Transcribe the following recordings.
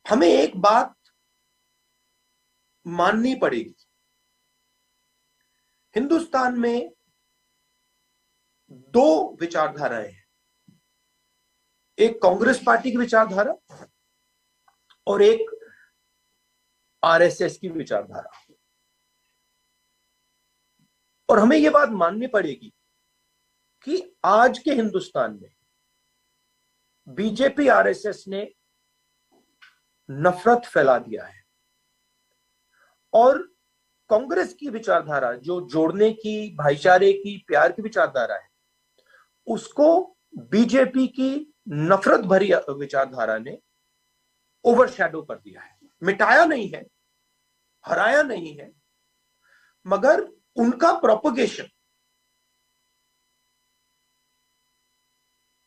हमें एक बात माननी पड़ेगी, हिंदुस्तान में दो विचारधाराएं हैं, एक कांग्रेस पार्टी की विचारधारा और एक आरएसएस की विचारधारा। और हमें यह बात माननी पड़ेगी कि आज के हिंदुस्तान में बीजेपी आरएसएस ने नफरत फैला दिया है और कांग्रेस की विचारधारा जो जोड़ने की, भाईचारे की, प्यार की विचारधारा है, उसको बीजेपी की नफरत भरी विचारधारा ने ओवरशैडो कर दिया है। मिटाया नहीं है, हराया नहीं है, मगर उनका प्रोपगेशन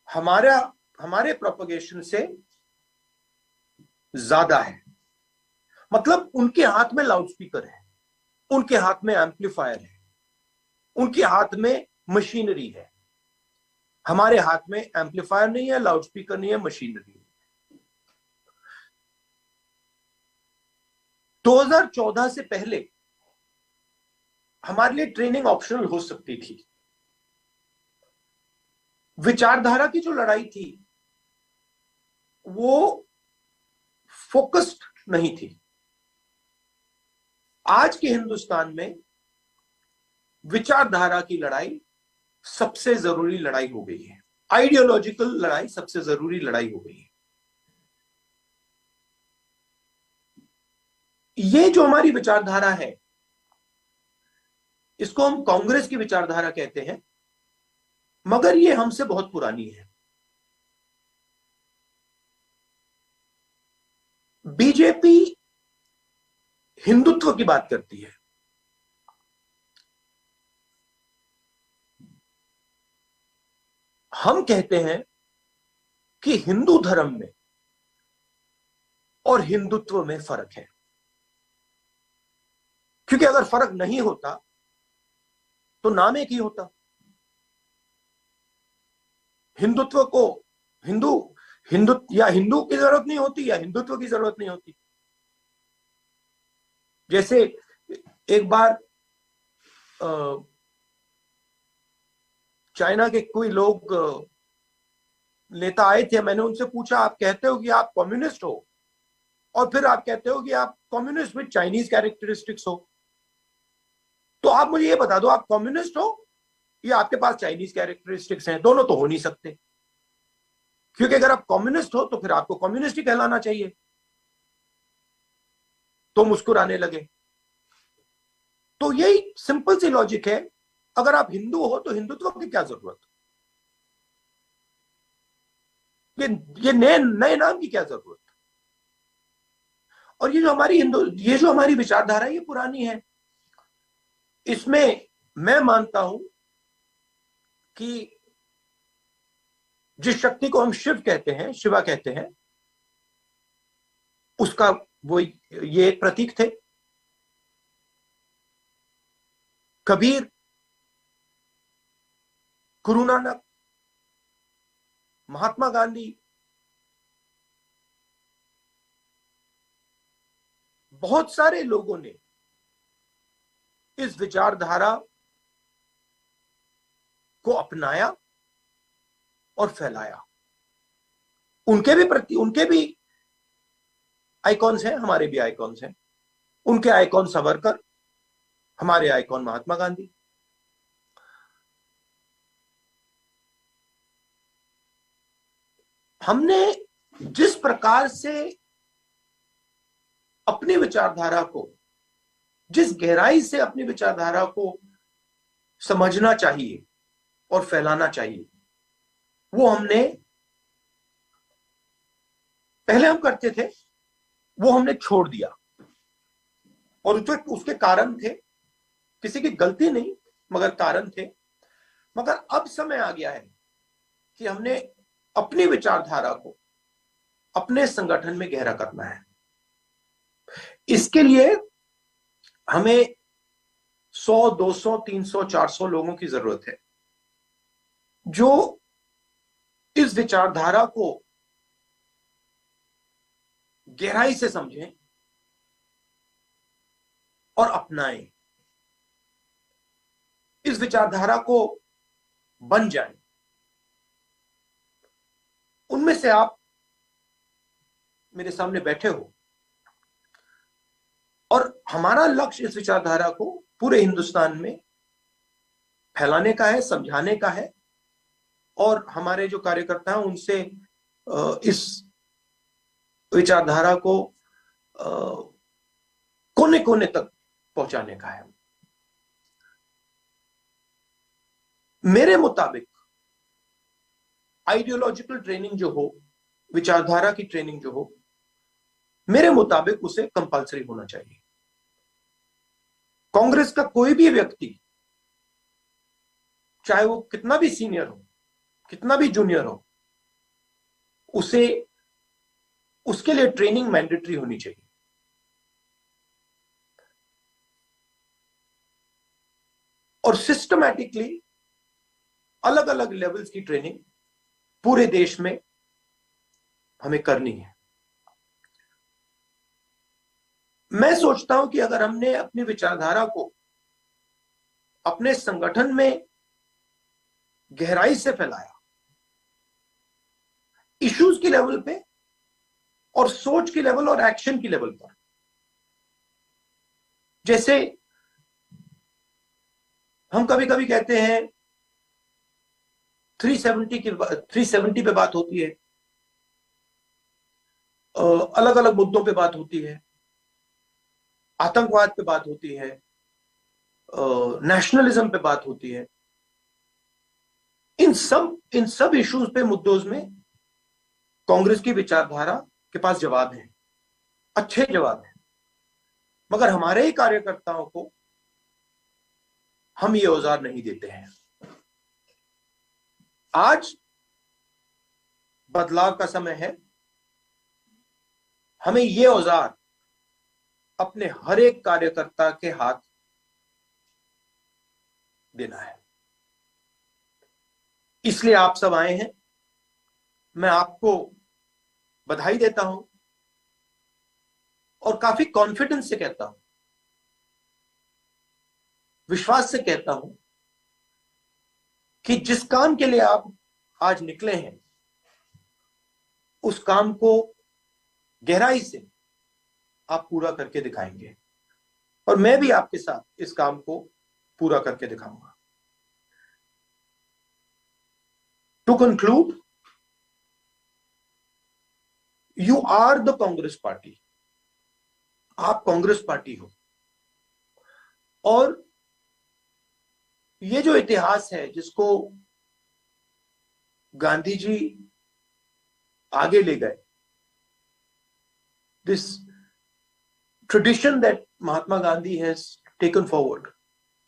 हमारे प्रोपगेशन से ज्यादा है। मतलब उनके हाथ में लाउडस्पीकर है, उनके हाथ में एम्पलीफायर है, उनके हाथ में मशीनरी है। हमारे हाथ में एम्पलीफायर नहीं है, लाउडस्पीकर नहीं है, मशीनरी नहीं है। 2014 से पहले हमारे लिए ट्रेनिंग ऑप्शनल हो सकती थी। विचारधारा की जो लड़ाई थी वो फोकस्ड नहीं थी। आज के हिंदुस्तान में विचारधारा की लड़ाई सबसे जरूरी लड़ाई हो गई है। आइडियोलॉजिकल लड़ाई सबसे जरूरी लड़ाई हो गई है। ये जो हमारी विचारधारा है, इसको हम कांग्रेस की विचारधारा कहते हैं, मगर ये हमसे बहुत पुरानी है। बीजेपी हिंदुत्व की बात करती है, हम कहते हैं कि हिंदू धर्म में और हिंदुत्व में फर्क है। क्योंकि अगर फर्क नहीं होता तो नाम एक ही होता। हिंदुत्व को हिंदू की जरूरत नहीं होती या हिंदुत्व की जरूरत नहीं होती। जैसे एक बार चाइना के कोई लोग नेता आए थे, मैंने उनसे पूछा, आप कहते हो कि आप कम्युनिस्ट हो और फिर आप कहते हो कि आप कम्युनिस्ट विद चाइनीज कैरेक्टरिस्टिक्स हो, तो आप मुझे ये बता दो, आप कम्युनिस्ट हो या आपके पास चाइनीज कैरेक्टरिस्टिक्स हैं? दोनों तो हो नहीं सकते, क्योंकि अगर आप कम्युनिस्ट हो तो फिर आपको कम्युनिस्ट ही कहलाना चाहिए। तो मुस्कुराने लगे। तो यही सिंपल सी लॉजिक है, अगर आप हिंदू हो तो हिंदुत्व की क्या जरूरत? ये नए नाम की क्या जरूरत? और ये जो हमारी विचारधारा है, ये पुरानी है। इसमें मैं मानता हूं कि जिस शक्ति को हम शिव कहते हैं, शिवा कहते हैं, उसका ये एक प्रतीक थे। कबीर, गुरु नानक, महात्मा गांधी, बहुत सारे लोगों ने इस विचारधारा को अपनाया और फैलाया। उनके भी आइकॉन्स हैं, हमारे भी आइकॉन्स हैं। उनके आइकॉन सावरकर, हमारे आइकॉन महात्मा गांधी। हमने जिस प्रकार से अपनी विचारधारा को, जिस गहराई से अपनी विचारधारा को समझना चाहिए और फैलाना चाहिए, वो हमने पहले हम करते थे, वो हमने छोड़ दिया। और उसके कारण थे, किसी की गलती नहीं मगर कारण थे। मगर अब समय आ गया है कि हमने अपनी विचारधारा को अपने संगठन में गहरा करना है। इसके लिए हमें 100, 200, 300, 400 लोगों की जरूरत है जो इस विचारधारा को गहराई से समझें और अपनाएं, इस विचारधारा को बन जाएं। उनमें से आप मेरे सामने बैठे हो और हमारा लक्ष्य इस विचारधारा को पूरे हिंदुस्तान में फैलाने का है, समझाने का है, और हमारे जो कार्यकर्ता हैं उनसे इस विचारधारा को कोने कोने तक पहुंचाने का है। मेरे मुताबिक आइडियोलॉजिकल ट्रेनिंग जो हो, विचारधारा की ट्रेनिंग जो हो, मेरे मुताबिक उसे कंपलसरी होना चाहिए। कांग्रेस का कोई भी व्यक्ति, चाहे वो कितना भी सीनियर हो, कितना भी जूनियर हो, उसे उसके लिए ट्रेनिंग मैंडेटरी होनी चाहिए। और सिस्टमैटिकली अलग अलग लेवल्स की ट्रेनिंग पूरे देश में हमें करनी है। मैं सोचता हूं कि अगर हमने अपनी विचारधारा को अपने संगठन में गहराई से फैलाया, इश्यूज की लेवल पे और सोच की लेवल और एक्शन की लेवल पर, जैसे हम कभी कभी कहते हैं 370 पे बात होती है, अलग अलग मुद्दों पे बात होती है, आतंकवाद पे बात होती है, नेशनलिज्म पे बात होती है। इन सब इश्यूज पे, मुद्दों में कांग्रेस की विचारधारा के पास जवाब है, अच्छे जवाब है, मगर हमारे ही कार्यकर्ताओं को हम ये औजार नहीं देते हैं। आज बदलाव का समय है, हमें ये औजार अपने हर एक कार्यकर्ता के हाथ देना है। इसलिए आप सब आए हैं, मैं आपको बधाई देता हूं और काफी कॉन्फिडेंस से कहता हूं, विश्वास से कहता हूं कि जिस काम के लिए आप आज निकले हैं, उस काम को गहराई से आप पूरा करके दिखाएंगे, और मैं भी आपके साथ इस काम को पूरा करके दिखाऊंगा। To conclude, you are the Congress party. आप कांग्रेस पार्टी हो, और ये जो इतिहास है जिसको गांधी जी आगे ले गए, this tradition that Mahatma Gandhi has taken forward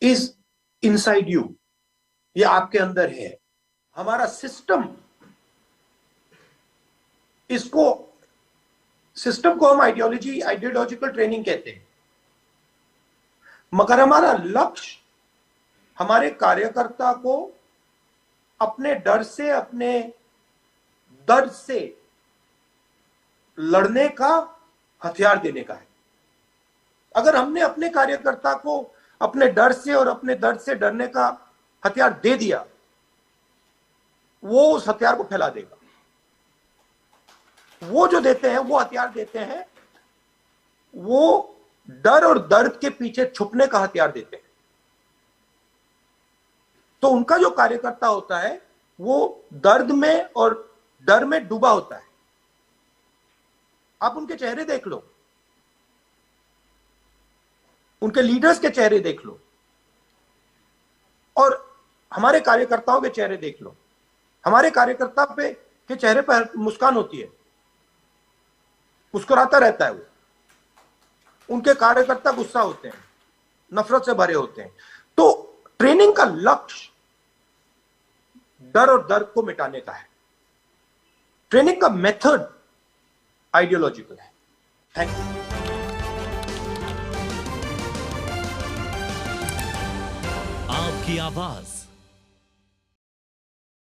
is inside you. ये आपके अंदर है। हमारा सिस्टम, सिस्टम को हम आइडियोलॉजिकल ट्रेनिंग कहते हैं, मगर हमारा लक्ष्य हमारे कार्यकर्ता को अपने डर से, अपने दर्द से लड़ने का हथियार देने का है। अगर हमने अपने कार्यकर्ता को अपने डर से और अपने दर्द से डरने का हथियार दे दिया, वो उस हथियार को फैला देगा। वो जो देते हैं, वो हथियार देते हैं, वो डर और दर्द के पीछे छुपने का हथियार देते हैं। तो उनका जो कार्यकर्ता होता है, वो दर्द में और डर में डूबा होता है। आप उनके चेहरे देख लो, उनके लीडर्स के चेहरे देख लो, और हमारे कार्यकर्ताओं के चेहरे देख लो। हमारे कार्यकर्ता के चेहरे पर मुस्कान होती है, मुस्कुराता रहता है वो। उनके कार्यकर्ता गुस्सा होते हैं, नफरत से भरे होते हैं। तो ट्रेनिंग का लक्ष्य डर और दर्द को मिटाने का है। ट्रेनिंग का मेथड आइडियोलॉजिकल है। Thank you. आपकी आवाज